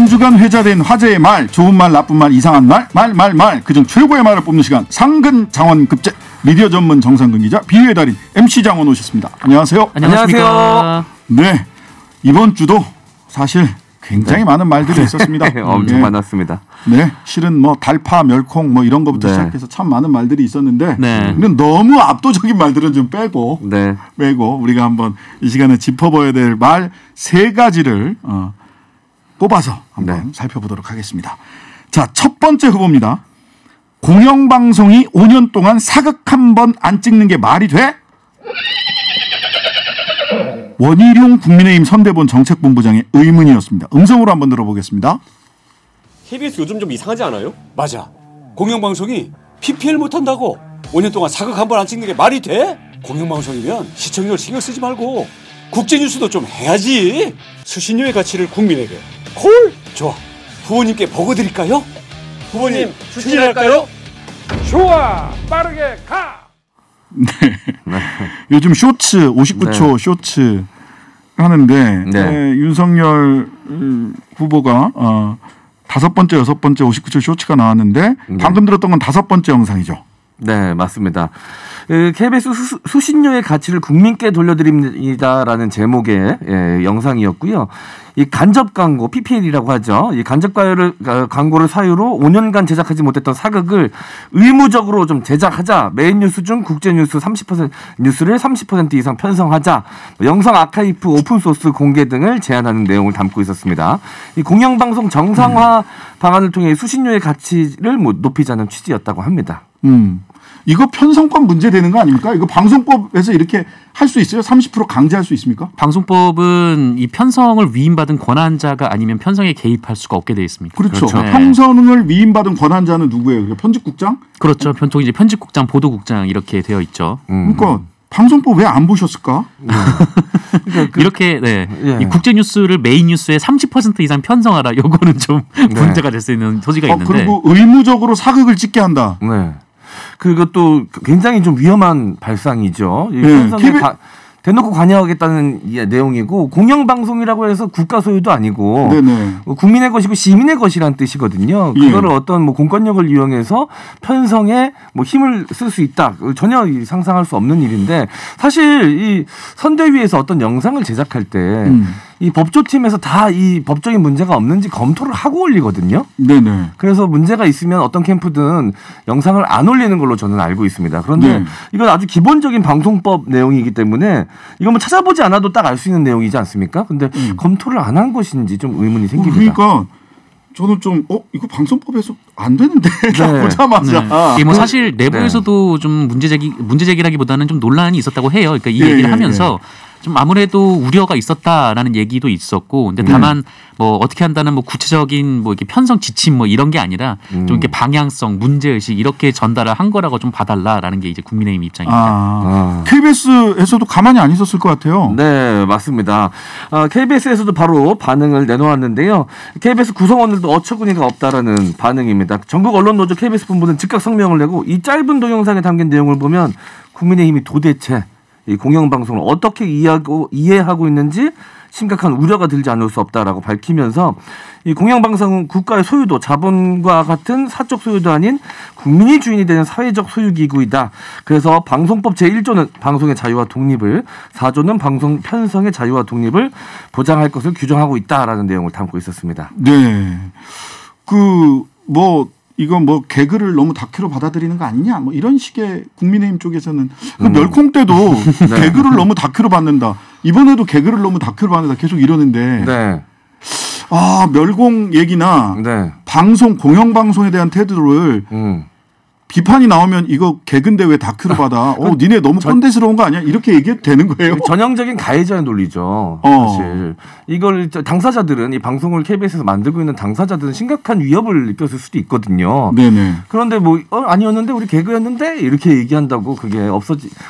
한 주간 회자된 화제의 말, 좋은 말, 나쁜 말, 이상한 말, 그중 최고의 말을 뽑는 시간, 상근 장원급제. 미디어 전문 정상근 기자, 비유의 달인 MC 장원 오셨습니다. 안녕하세요. 안녕하세요. 네, 이번 주도 사실 굉장히 많은 말들이 있었습니다. 엄청 많았습니다. 네, 실은 뭐 달파, 멸콩 뭐 이런 것부터 시작해서 참 많은 말들이 있었는데 너무 압도적인 말들은 좀 빼고 우리가 한번 이 시간에 짚어봐야 될 말 세 가지를 뽑아서 한번 살펴보도록 하겠습니다. 자, 첫 번째 후보입니다. 공영방송이 5년 동안 사극 한 번 안 찍는 게 말이 돼? 원희룡 국민의힘 선대본 정책본부장의 의문이었습니다. 음성으로 한번 들어보겠습니다. KBS 요즘 좀 이상하지 않아요? 맞아. 공영방송이 PPL 못한다고 5년 동안 사극 한 번 안 찍는 게 말이 돼? 공영방송이면 시청률 신경 쓰지 말고 국제뉴스도 좀 해야지. 수신료의 가치를 국민에게. 콜! 좋아. 후보님께 보고 드릴까요? 후보님 추진할까요? 좋아. 빠르게 가! 네. 요즘 쇼츠 59초 쇼츠 하는데 윤석열 후보가 5번째, 6번째 59초 쇼츠가 나왔는데 방금 들었던 건 5번째 영상이죠. 네, 맞습니다. KBS 수신료의 가치를 국민께 돌려드립니다라는 제목의 영상이었고요. 이 간접 광고, PPL이라고 하죠. 이 간접 광고를 사유로 5년간 제작하지 못했던 사극을 의무적으로 좀 제작하자. 메인 뉴스 중 국제 뉴스 30% 뉴스를 30% 이상 편성하자. 영상 아카이브 오픈소스 공개 등을 제안하는 내용을 담고 있었습니다. 이 공영방송 정상화 방안을 통해 수신료의 가치를 높이자는 취지였다고 합니다. 이거 편성권 문제되는 거 아닙니까? 이거 방송법에서 이렇게 할 수 있어요? 30% 강제할 수 있습니까? 방송법은 이 편성을 위임받은 권한자가 아니면 편성에 개입할 수가 없게 되어 있습니다. 그렇죠. 편성을 위임받은 권한자는 누구예요? 편집국장? 그렇죠. 보통 이제 편집국장, 보도국장 이렇게 되어 있죠. 그러니까 방송법 왜 안 보셨을까? 이렇게 이 국제 뉴스를 메인 뉴스에 30% 이상 편성하라. 요거는 좀 문제가 될 수 있는 소지가 있는데. 그리고 의무적으로 사극을 찍게 한다. 그것도 굉장히 좀 위험한 발상이죠. 대놓고 관여하겠다는 내용이고 공영방송이라고 해서 국가 소유도 아니고 국민의 것이고 시민의 것이란 뜻이거든요. 그거를 어떤 뭐 공권력을 이용해서 편성에 뭐 힘을 쓸 수 있다. 전혀 상상할 수 없는 일인데 사실 이 선대위에서 어떤 영상을 제작할 때 이 법조팀에서 다 이 법적인 문제가 없는지 검토를 하고 올리거든요. 그래서 문제가 있으면 어떤 캠프든 영상을 안 올리는 걸로 저는 알고 있습니다. 그런데 이건 아주 기본적인 방송법 내용이기 때문에 이거 뭐 찾아보지 않아도 딱 알 수 있는 내용이지 않습니까? 근데 검토를 안 한 것인지 좀 의문이 생깁니다. 그러니까 저는 좀 이거 방송법에서 안 되는데 보자마자 뭐 사실 내부에서도 좀 문제제기라기보다는 좀 논란이 있었다고 해요. 그러니까 이 얘기를 하면서 좀 아무래도 우려가 있었다라는 얘기도 있었고, 근데 다만 뭐 어떻게 한다는 뭐 구체적인 뭐 이렇게 편성 지침 뭐 이런 게 아니라 좀 이렇게 방향성, 문제의식 이렇게 전달을 한 거라고 좀 봐달라라는 게 이제 국민의힘 입장입니다. KBS에서도 가만히 안 있었을 것 같아요. 네, 맞습니다. KBS에서도 바로 반응을 내놓았는데요. KBS 구성원들도 어처구니가 없다라는 반응입니다. 전국 언론노조 KBS 본부는 즉각 성명을 내고 이 짧은 동영상에 담긴 내용을 보면 국민의힘이 도대체 이 공영방송을 어떻게 이해하고 있는지 심각한 우려가 들지 않을 수 없다라고 밝히면서 이 공영방송은 국가의 소유도 자본과 같은 사적 소유도 아닌 국민이 주인이 되는 사회적 소유기구이다. 그래서 방송법 제1조는 방송의 자유와 독립을, 4조는 방송 편성의 자유와 독립을 보장할 것을 규정하고 있다라는 내용을 담고 있었습니다. 네. 이건 뭐 개그를 너무 다큐로 받아들이는 거 아니냐 뭐 이런 식의 국민의힘 쪽에서는 멸콩 때도 개그를 너무 다큐로 받는다. 이번에도 개그를 너무 다큐로 받는다. 계속 이러는데 멸공 얘기나 방송 공영방송에 대한 태도를 비판이 나오면 이거 개근데 왜 다큐로 받아? 니네 너무 꼰대스러운 거 아니야? 이렇게 얘기해도 되는 거예요? 전형적인 가해자의 논리죠. 사실 이걸 당사자들은 이 방송을 KBS에서 만들고 있는 당사자들은 심각한 위협을 느꼈을 수도 있거든요. 그런데 뭐 아니었는데 우리 개그였는데 이렇게 얘기한다고 그게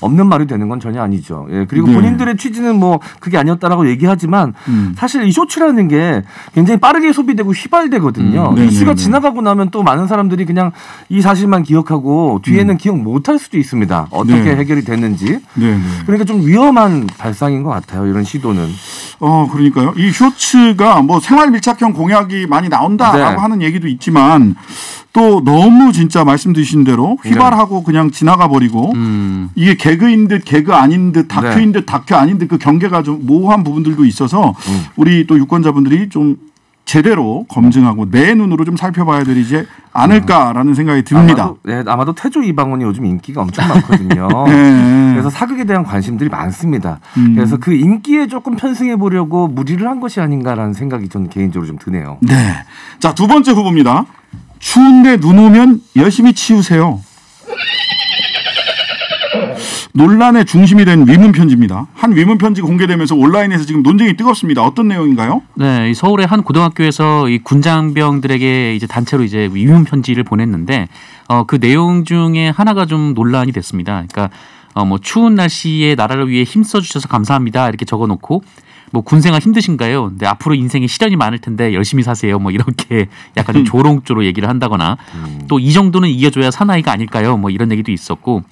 없는 말이 되는 건 전혀 아니죠. 그리고 본인들의 취지는 뭐 그게 아니었다라고 얘기하지만 사실 이 쇼츠라는 게 굉장히 빠르게 소비되고 휘발되거든요. 이슈가 지나가고 나면 또 많은 사람들이 그냥 이 사실만 기억 기억하고 뒤에는 기억 못할 수도 있습니다. 어떻게 네. 해결이 됐는지. 네. 그러니까 좀 위험한 발상인 것 같아요. 이런 시도는. 그러니까요. 이 쇼츠가 뭐 생활 밀착형 공약이 많이 나온다라고 네. 하는 얘기도 있지만 또 너무 진짜 말씀드린 대로 휘발하고 그냥 지나가 버리고 이게 개그인 듯 개그 아닌 듯 다큐인 듯 다큐 아닌 듯 그 경계가 좀 모호한 부분들도 있어서 우리 또 유권자분들이 좀 제대로 검증하고 내 눈으로 좀 살펴봐야 되지 않을까라는 생각이 듭니다. 아마도 태조 이방원이 요즘 인기가 엄청 많거든요. 네. 그래서 사극에 대한 관심들이 많습니다. 그래서 그 인기에 조금 편승해 보려고 무리를 한 것이 아닌가라는 생각이 저는 개인적으로 좀 드네요. 네. 자, 두 번째 후보입니다. 추운데 눈 오면 열심히 치우세요. 논란의 중심이 된 위문 편지입니다. 한 위문 편지가 공개되면서 온라인에서 지금 논쟁이 뜨겁습니다. 어떤 내용인가요? 네, 서울의 한 고등학교에서 이 군장병들에게 이제 단체로 이제 위문 편지를 보냈는데 그 내용 중에 하나가 좀 논란이 됐습니다. 그러니까 뭐 추운 날씨에 나라를 위해 힘써 주셔서 감사합니다 이렇게 적어놓고 뭐 군생활 힘드신가요? 근데 앞으로 인생에 시련이 많을 텐데 열심히 사세요. 뭐 이렇게 약간 좀 조롱조로 얘기를 한다거나 또 이 정도는 이겨줘야 사나이가 아닐까요? 뭐 이런 얘기도 있었고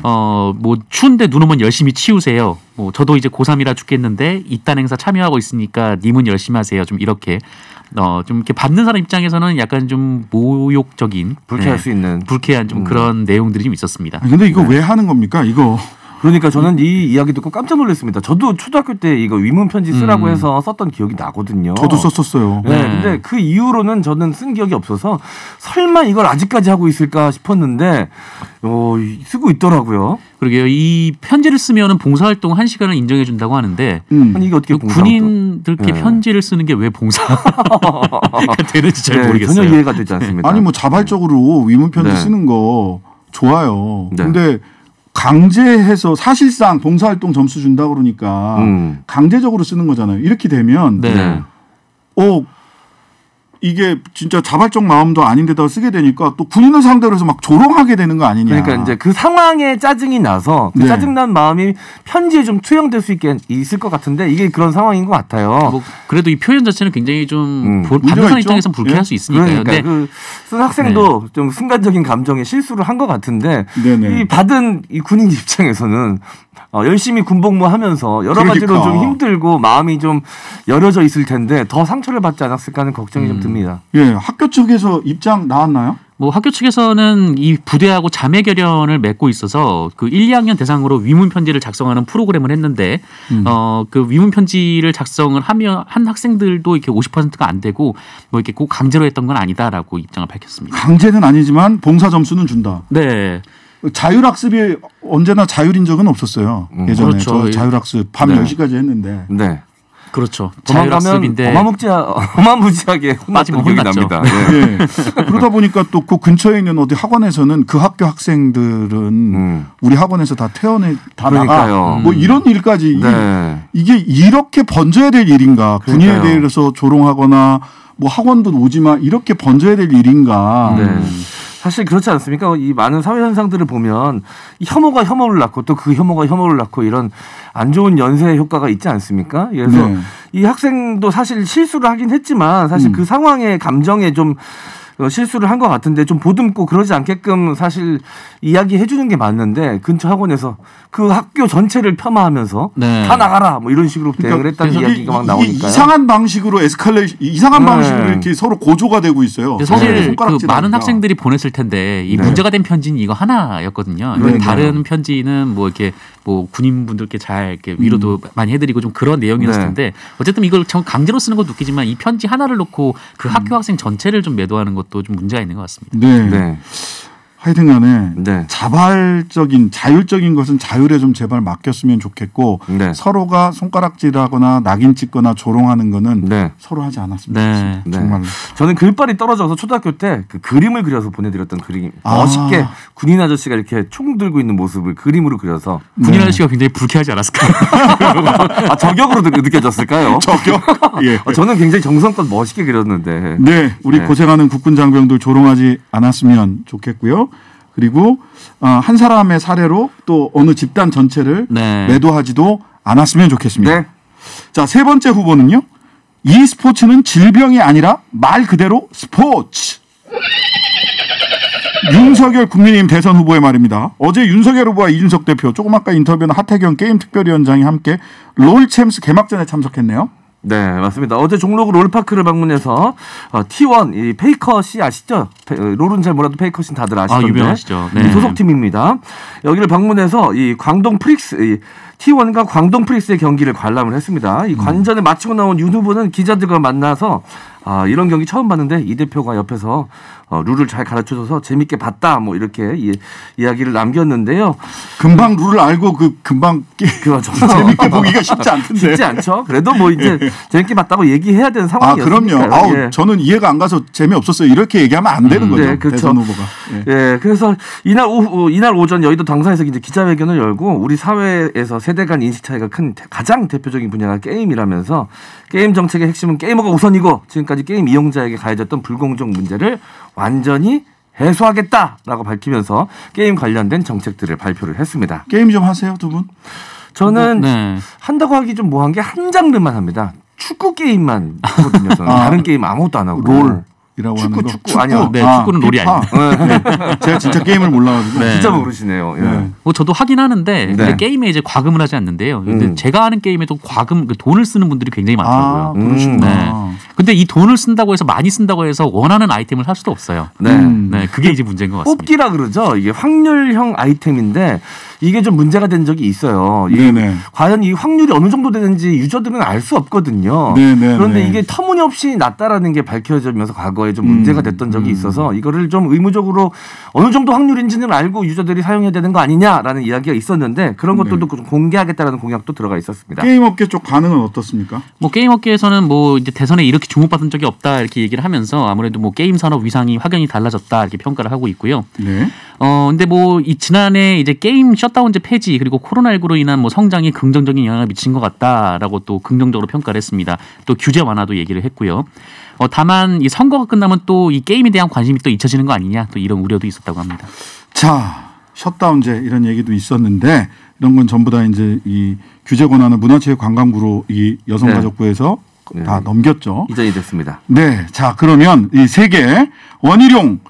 뭐 추운데 눈 오면 열심히 치우세요. 뭐 저도 이제 고3이라 죽겠는데 이딴 행사 참여하고 있으니까 님은 열심히 하세요. 좀 이렇게 좀 이렇게 받는 사람 입장에서는 약간 좀 모욕적인 불쾌할 수 있는 불쾌한 좀 그런 내용들이 좀 있었습니다. 근데 이거 왜 하는 겁니까? 이거. 그러니까 저는 이 이야기 듣고 깜짝 놀랐습니다. 저도 초등학교 때 이거 위문 편지 쓰라고 해서 썼던 기억이 나거든요. 저도 썼었어요. 네. 근데 그 이후로는 저는 쓴 기억이 없어서 설마 이걸 아직까지 하고 있을까 싶었는데 쓰고 있더라고요. 그러게요. 이 편지를 쓰면은 봉사활동 1시간을 인정해 준다고 하는데 아니 이게 어떻게 군인들께 편지를 쓰는 게 왜 봉사가 되는지 잘 모르겠어요. 전혀 이해가 되지 않습니다. 아니 뭐 자발적으로 위문 편지 쓰는 거 좋아요. 근데 강제해서 사실상 봉사활동 점수 준다 그러니까 강제적으로 쓰는 거잖아요. 이렇게 되면 이게 진짜 자발적 마음도 아닌데다가 쓰게 되니까 또 군인을 상대로 해서 막 조롱하게 되는 거 아니냐. 그러니까 이제 그 상황에 짜증이 나서 그 짜증난 마음이 편지에 좀 투영될 수 있을 것 같은데 이게 그런 상황인 것 같아요. 뭐 그래도 이 표현 자체는 굉장히 좀 받는 사람 입장에서는 불쾌할 수 있으니까요. 그러니까 그 쓴 학생도 좀 순간적인 감정에 실수를 한 것 같은데 이 받은 이 군인 입장에서는 열심히 군복무하면서 여러 가지로 좀 힘들고 마음이 좀 여려져 있을 텐데 더 상처를 받지 않았을까 하는 걱정이 좀 듭니다. 예, 학교 측에서 입장 나왔나요? 뭐 학교 측에서는 이 부대하고 자매 결연을 맺고 있어서 그 1, 2학년 대상으로 위문 편지를 작성하는 프로그램을 했는데 그 위문 편지를 작성을 하면 한 학생들도 이렇게 50%가 안 되고 뭐 이렇게 꼭 강제로 했던 건 아니다라고 입장을 밝혔습니다. 강제는 아니지만 봉사 점수는 준다. 네. 자율학습이 언제나 자율인 적은 없었어요. 예전에 그렇죠. 저 자율학습 밤 10시까지 했는데. 네. 그렇죠. 자율학습인데 어마무지하게 혼났던 기억이 납니다. 네. 그러다 보니까 또 그 근처에 있는 어디 학원에서는 그 학교 학생들은 우리 학원에서 다 나가 뭐 이런 일까지 이게 이렇게 번져야 될 일인가. 군인에 대해서 조롱하거나 뭐 학원도 오지마 이렇게 번져야 될 일인가. 사실 그렇지 않습니까? 이 많은 사회 현상들을 보면 혐오가 혐오를 낳고 또 그 혐오가 혐오를 낳고 이런 안 좋은 연쇄 효과가 있지 않습니까? 그래서 이 학생도 사실 실수를 하긴 했지만 사실 그 상황의 감정에 좀 실수를 한 것 같은데 좀 보듬고 그러지 않게끔 사실 이야기해 주는 게 맞는데 근처 학원에서 그 학교 전체를 폄하하면서 다 나가라 뭐 이런 식으로 대응을 했다는 이야기가 막 나오니까요. 이상한 방식으로 이상한 방식으로 이렇게 서로 고조가 되고 있어요. 사실 그 많은 학생들이 보냈을 텐데 이 문제가 된 편지는 이거 하나였거든요. 다른 편지는 뭐 이렇게 뭐 군인분들께 잘 이렇게 위로도 많이 해드리고 좀 그런 내용이었을 텐데 어쨌든 이걸 강제로 쓰는 것도 웃기지만 이 편지 하나를 놓고 그 학교 학생 전체를 좀 매도하는 것도 좀 문제가 있는 것 같습니다. 네. 하여튼간에 자발적인 자율적인 것은 자율에 좀 제발 맡겼으면 좋겠고 서로가 손가락질하거나 낙인 찍거나 조롱하는 거는 서로 하지 않았으면 좋겠습니다. 정말로. 저는 글발이 떨어져서 초등학교 때 그 그림을 그려서 보내드렸던 그림 멋있게 군인 아저씨가 이렇게 총 들고 있는 모습을 그림으로 그려서 군인 아저씨가 굉장히 불쾌하지 않았을까요? 저격으로 느껴졌을까요? 저격? 예. 저는 굉장히 정성껏 멋있게 그렸는데. 네, 우리 고생하는 국군 장병들 조롱하지 않았으면 좋겠고요. 그리고 한 사람의 사례로 또 어느 집단 전체를 매도하지도 않았으면 좋겠습니다. 자, 세 번째 후보는요. e스포츠는 질병이 아니라 말 그대로 스포츠. 윤석열 국민의힘 대선 후보의 말입니다. 어제 윤석열 후보와 이준석 대표, 조금 아까 인터뷰는 하태경 게임특별위원장이 함께 롤챔스 개막전에 참석했네요. 네, 맞습니다. 어제 종로구 롤파크를 방문해서 T1 이 페이컷이 아시죠? 롤은 잘 몰라도 페이컷은 다들 아시던데. 유명하시죠. 네. 소속팀입니다. 여기를 방문해서 이 광동 프릭스 T1과 광동 프릭스의 경기를 관람을 했습니다. 이 관전을 마치고 나온 윤 후보는 기자들과 만나서 이런 경기 처음 봤는데 이 대표가 옆에서 룰을 잘 가르쳐줘서 재밌게 봤다 뭐 이렇게 이야기를 남겼는데요. 금방 룰을 알고 금방 재밌게 보기가 쉽지 않던데. 쉽지 않죠. 그래도 뭐 이제 재밌게 봤다고 얘기해야 되는 상황이었으니까요. 그럼요. 저는 이해가 안 가서 재미없었어요. 이렇게 얘기하면 안 되는 거죠. 네, 그렇죠. 대선 후보가. 예, 그래서 이날 오전 여의도 당사에서 이제 기자회견을 열고 우리 사회에서 세대 간 인식 차이가 큰 가장 대표적인 분야가 게임이라면서 게임 정책의 핵심은 게이머가 우선이고 지금까지 게임 이용자에게 가해졌던 불공정 문제를 완전히 해소하겠다라고 밝히면서 게임 관련된 정책들을 발표를 했습니다. 게임 좀 하세요, 두 분? 저는 한다고 하기 좀 뭐한 게 한 장르만 합니다. 축구 게임만 하거든요. 저는 다른 게임 아무것도 안 하고. 롤이라고 하는 거. 축구 아니요. 네, 축구는 롤이 아니에요. 네. 제가 진짜 게임을 몰라가지고. 진짜 모르시네요. 예. 뭐 저도 하긴 하는데 근데 게임에 이제 과금을 하지 않는데요. 근데 제가 하는 게임에도 과금 돈을 쓰는 분들이 굉장히 많더라고요. 그러시구나. 근데 이 돈을 쓴다고 해서 많이 쓴다고 해서 원하는 아이템을 살 수도 없어요. 네, 그게 이제 문제인 것 같습니다. 뽑기라 그러죠. 이게 확률형 아이템인데 이게 좀 문제가 된 적이 있어요. 과연 이 확률이 어느 정도 되는지 유저들은 알 수 없거든요. 그런데 이게 터무니없이 낮다라는 게 밝혀지면서 과거에 좀 문제가 됐던 적이 있어서 이거를 좀 의무적으로 어느 정도 확률인지는 알고 유저들이 사용해야 되는 거 아니냐라는 이야기가 있었는데 그런 것들도 좀 공개하겠다라는 공약도 들어가 있었습니다. 게임업계 쪽 반응은 어떻습니까? 뭐 게임업계에서는 뭐 이제 대선에 이렇게 주목받은 적이 없다 이렇게 얘기를 하면서 아무래도 뭐 게임 산업 위상이 확연히 달라졌다 이렇게 평가를 하고 있고요. 근데 뭐 이 지난해 이제 게임 셧다운제 폐지 그리고 코로나19로 인한 뭐 성장에 긍정적인 영향을 미친 것 같다라고 또 긍정적으로 평가를 했습니다. 또 규제 완화도 얘기를 했고요. 다만 이 선거가 끝나면 또 이 게임에 대한 관심이 또 잊혀지는 거 아니냐 또 이런 우려도 있었다고 합니다. 자, 셧다운제 이런 얘기도 있었는데 이런 건 전부 다 이제 이 규제 권한을 문화체육관광부로 이 여성가족부에서 다 넘겼죠. 이전이 됐습니다. 네, 자 그러면 이 세계 원희룡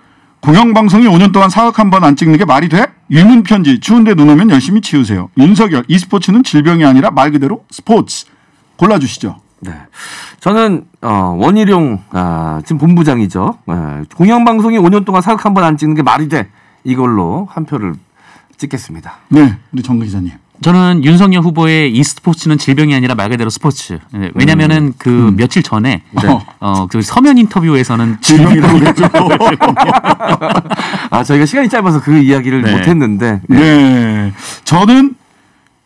공영방송이 5년 동안 사극 한 번 안 찍는 게 말이 돼? 유문편지 추운데 눈 오면 열심히 치우세요. 윤석열 e스포츠는 질병이 아니라 말 그대로 스포츠. 골라주시죠. 네, 저는 원희룡 지금 본부장이죠. 공영방송이 5년 동안 사극 한 번 안 찍는 게 말이 돼? 이걸로 한 표를 찍겠습니다. 네, 우리 정 기자님. 저는 윤석열 후보의 e스포츠는 질병이 아니라 말 그대로 스포츠. 왜냐면은 그 며칠 전에 그 서면 인터뷰에서는 질병이라고 그랬죠. 저희가 시간이 짧아서 그 이야기를 못했는데. 네, 저는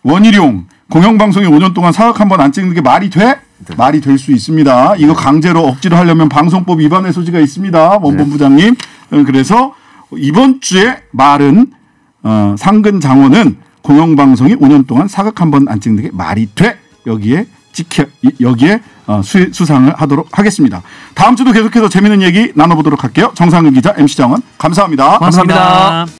원희룡 공영방송이 5년 동안 사극 한 번 안 찍는 게 말이 돼? 말이 될 수 있습니다. 이거 강제로 억지로 하려면 방송법 위반의 소지가 있습니다. 원 본부장님. 그래서 이번 주에 말은 상근 장원은 공영방송이 5년 동안 사극 한 번 안 찍는 게 말이 돼? 여기에 수상을 하도록 하겠습니다. 다음 주도 계속해서 재미있는 얘기 나눠보도록 할게요. 정상근 기자, MC 장원 감사합니다. 고맙습니다.